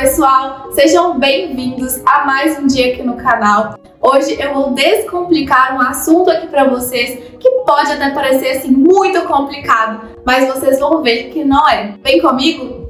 pessoal, sejam bem-vindos a mais um dia aqui no canal. Hoje eu vou descomplicar um assunto aqui para vocês que pode até parecer assim muito complicado, mas vocês vão ver que não é. Vem comigo?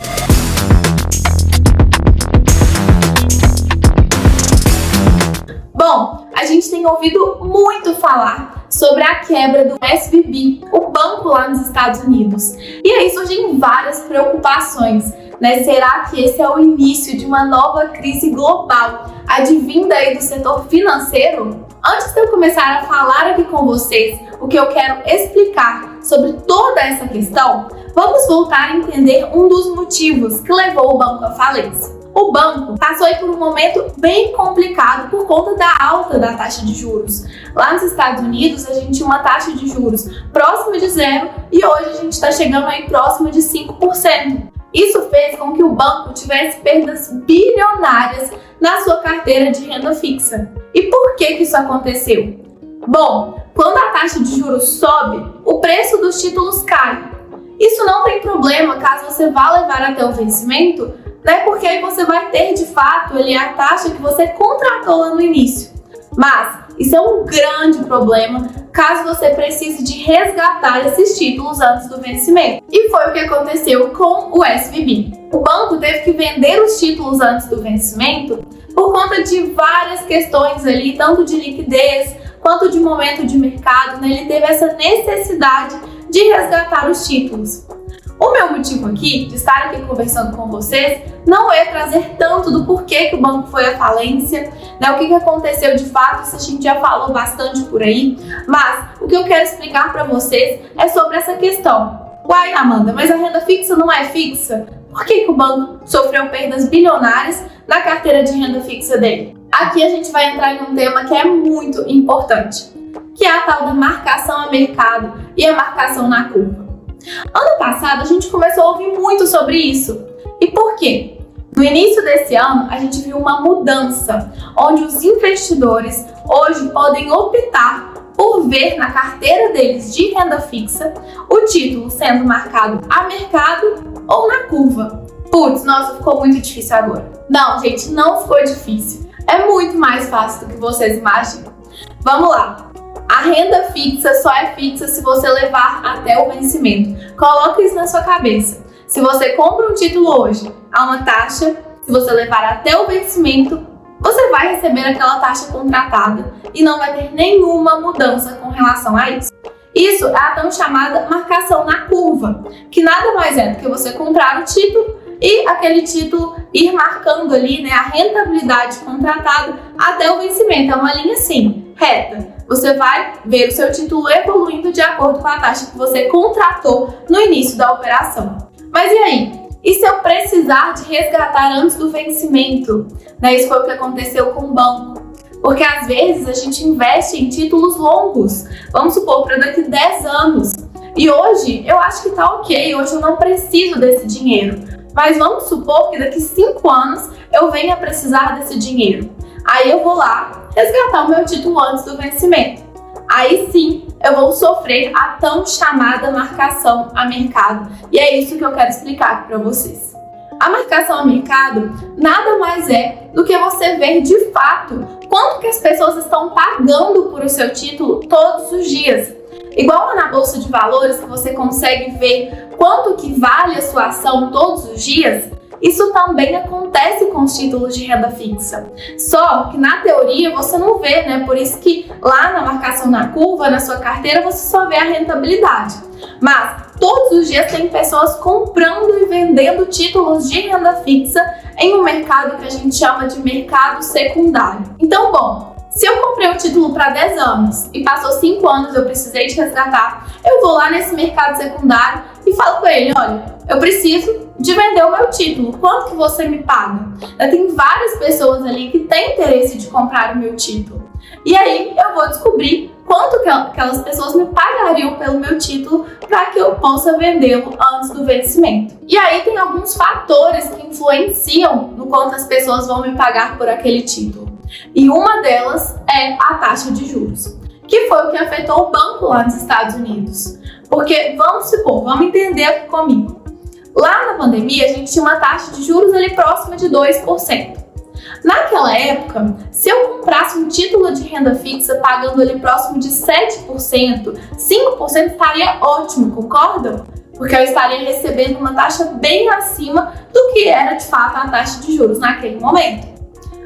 Bom, a gente tem ouvido muito falar sobre a quebra do SVB, o banco lá nos Estados Unidos. E aí surgem várias preocupações, né? Será que esse é o início de uma nova crise global, advinda aí do setor financeiro? Antes de eu começar a falar aqui com vocês o que eu quero explicar sobre toda essa questão, vamos voltar a entender um dos motivos que levou o banco à falência. O banco passou aí por um momento bem complicado por conta da alta da taxa de juros. Lá nos Estados Unidos, a gente tinha uma taxa de juros próxima de zero e hoje a gente está chegando aí próximo de 5%. Isso fez com que o banco tivesse perdas bilionárias na sua carteira de renda fixa. E por que isso aconteceu? Bom, quando a taxa de juros sobe, o preço dos títulos cai. Isso não tem problema caso você vá levar até o vencimento, né? Porque aí você vai ter de fato ali a taxa que você contratou lá no início. Mas isso é um grande problema caso você precise de resgatar esses títulos antes do vencimento. E foi o que aconteceu com o SVB. O banco teve que vender os títulos antes do vencimento por conta de várias questões ali, tanto de liquidez quanto de momento de mercado, né? Ele teve essa necessidade de resgatar os títulos. O meu motivo aqui de estar aqui conversando com vocês não é trazer tanto do porquê que o banco foi à falência, né, o que aconteceu de fato, isso a gente já falou bastante por aí, mas o que eu quero explicar para vocês é sobre essa questão. Uai, Amanda, mas a renda fixa não é fixa? Por que o banco sofreu perdas bilionárias na carteira de renda fixa dele? Aqui a gente vai entrar em um tema que é muito importante, que é a tal da marcação a mercado e a marcação na curva. Ano passado a gente começou a ouvir muito sobre isso. E por quê? No início desse ano a gente viu uma mudança, onde os investidores hoje podem optar por ver na carteira deles de renda fixa o título sendo marcado a mercado ou na curva. Putz, nossa, ficou muito difícil agora. Não, gente, não ficou difícil. É muito mais fácil do que vocês imaginam. Vamos lá. A renda fixa só é fixa se você levar até o vencimento. Coloque isso na sua cabeça. Se você compra um título hoje a uma taxa, se você levar até o vencimento, você vai receber aquela taxa contratada e não vai ter nenhuma mudança com relação a isso. Isso é a tão chamada marcação na curva, que nada mais é do que você comprar o título e aquele título ir marcando ali, né, a rentabilidade contratada até o vencimento. É uma linha assim, reta. Você vai ver o seu título evoluindo de acordo com a taxa que você contratou no início da operação. Mas e aí? E se eu precisar de resgatar antes do vencimento? Né, isso foi o que aconteceu com o banco. Porque às vezes a gente investe em títulos longos, vamos supor, para daqui 10 anos. E hoje eu acho que tá ok, hoje eu não preciso desse dinheiro. Mas vamos supor que daqui 5 anos eu venha precisar desse dinheiro. Aí eu vou lá resgatar o meu título antes do vencimento. Aí sim eu vou sofrer a tão chamada marcação a mercado. E é isso que eu quero explicar para vocês. A marcação a mercado nada mais é do que você ver de fato quanto que as pessoas estão pagando por o seu título todos os dias. Igual lá na Bolsa de Valores, que você consegue ver quanto que vale a sua ação todos os dias, isso também acontece com os títulos de renda fixa. Só que na teoria você não vê, né? Por isso que lá na marcação na curva, na sua carteira, você só vê a rentabilidade. Mas todos os dias tem pessoas comprando e vendendo títulos de renda fixa em um mercado que a gente chama de mercado secundário. Então, bom, se eu comprei um título para 10 anos e passou 5 anos eu precisei de resgatar, eu vou lá nesse mercado secundário e falo com ele, olha, eu preciso de vender o meu título, quanto que você me paga? Tem várias pessoas ali que têm interesse de comprar o meu título. E aí eu vou descobrir quanto que aquelas pessoas me pagariam pelo meu título para que eu possa vendê-lo antes do vencimento. E aí tem alguns fatores que influenciam no quanto as pessoas vão me pagar por aquele título. E uma delas é a taxa de juros, que foi o que afetou o banco lá nos Estados Unidos. Porque, vamos supor, vamos entender aqui comigo. Lá na pandemia, a gente tinha uma taxa de juros ali próxima de 2%. Naquela época, se eu comprasse um título de renda fixa pagando ali próximo de 7%, 5% estaria ótimo, concordam? Porque eu estaria recebendo uma taxa bem acima do que era de fato a taxa de juros naquele momento.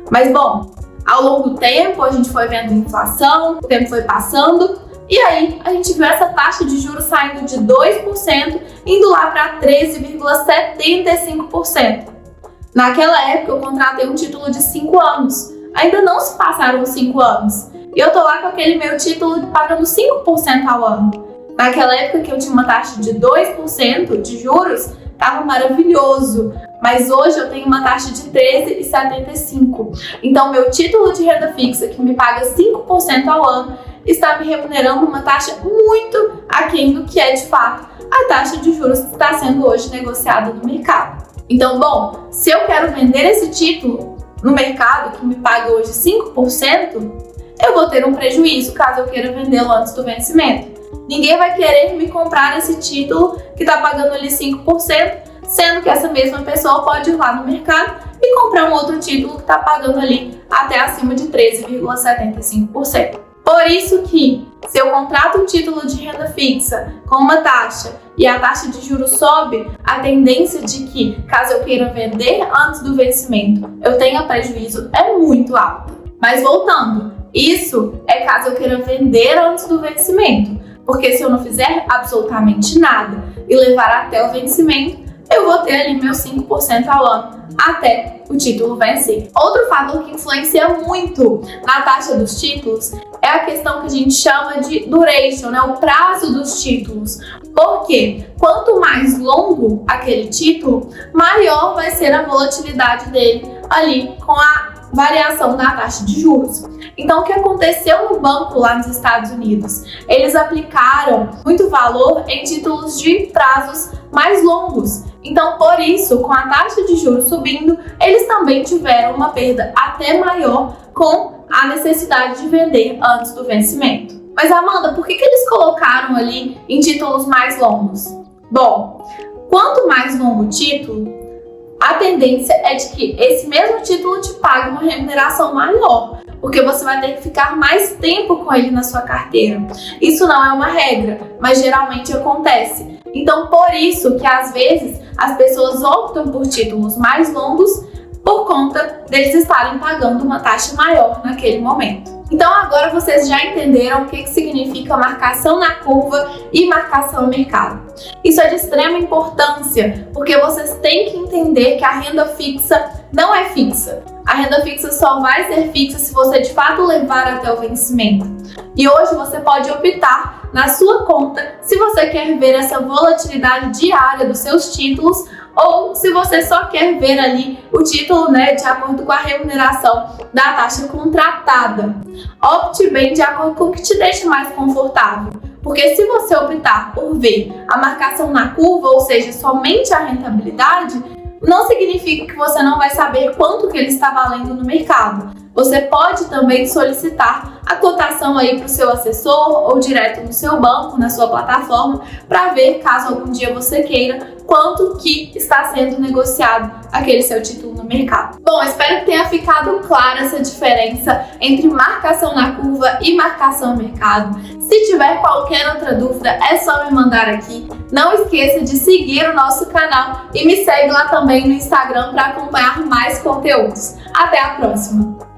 Mas bom, ao longo do tempo a gente foi vendo inflação, o tempo foi passando e aí a gente viu essa taxa de juros saindo de 2%, indo lá para 13,75%. Naquela época eu contratei um título de 5 anos, ainda não se passaram os 5 anos e eu tô lá com aquele meu título pagando 5% ao ano. Naquela época que eu tinha uma taxa de 2% de juros, estava maravilhoso. Mas hoje eu tenho uma taxa de 13,75%. Então, meu título de renda fixa, que me paga 5% ao ano, está me remunerando uma taxa muito aquém do que é, de fato, a taxa de juros que está sendo hoje negociada no mercado. Então, bom, se eu quero vender esse título no mercado, que me paga hoje 5%, eu vou ter um prejuízo caso eu queira vendê-lo antes do vencimento. Ninguém vai querer me comprar esse título que está pagando ali 5%, sendo que essa mesma pessoa pode ir lá no mercado e comprar um outro título que está pagando ali até acima de 13,75%. Por isso que, se eu contrato um título de renda fixa com uma taxa e a taxa de juros sobe, a tendência de que, caso eu queira vender antes do vencimento, eu tenha prejuízo é muito alta. Mas voltando, isso é caso eu queira vender antes do vencimento. Porque se eu não fizer absolutamente nada e levar até o vencimento, eu vou ter ali meus 5% ao ano até o título vencer. Outro fator que influencia muito na taxa dos títulos é a questão que a gente chama de duration, né? O prazo dos títulos. Porque quanto mais longo aquele título, maior vai ser a volatilidade dele ali com a variação da taxa de juros. Então, o que aconteceu no banco lá nos Estados Unidos? Eles aplicaram muito valor em títulos de prazos mais longos. Então, por isso, com a taxa de juros subindo, eles também tiveram uma perda até maior com a necessidade de vender antes do vencimento. Mas, Amanda, por que eles colocaram ali em títulos mais longos? Bom, quanto mais longo o título, a tendência é de que esse mesmo título te pague uma remuneração maior, porque você vai ter que ficar mais tempo com ele na sua carteira. Isso não é uma regra, mas geralmente acontece. Então, por isso que às vezes as pessoas optam por títulos mais longos por conta deles estarem pagando uma taxa maior naquele momento. Então agora vocês já entenderam o que significa marcação na curva e marcação no mercado. Isso é de extrema importância, porque vocês têm que entender que a renda fixa não é fixa. A renda fixa só vai ser fixa se você de fato levar até o vencimento. E hoje você pode optar na sua conta se você quer ver essa volatilidade diária dos seus títulos ou se você só quer ver ali o título, né, de acordo com a remuneração da taxa contratada. Opte bem de acordo com o que te deixa mais confortável. Porque se você optar por ver a marcação na curva, ou seja, somente a rentabilidade, não significa que você não vai saber quanto que ele está valendo no mercado. Você pode também solicitar a cotação aí para o seu assessor ou direto no seu banco, na sua plataforma, para ver, caso algum dia você queira, quanto que está sendo negociado aquele seu título no mercado. Bom, espero que tenha ficado clara essa diferença entre marcação na curva e marcação no mercado. Se tiver qualquer outra dúvida, é só me mandar aqui. Não esqueça de seguir o nosso canal e me segue lá também no Instagram para acompanhar mais conteúdos. Até a próxima!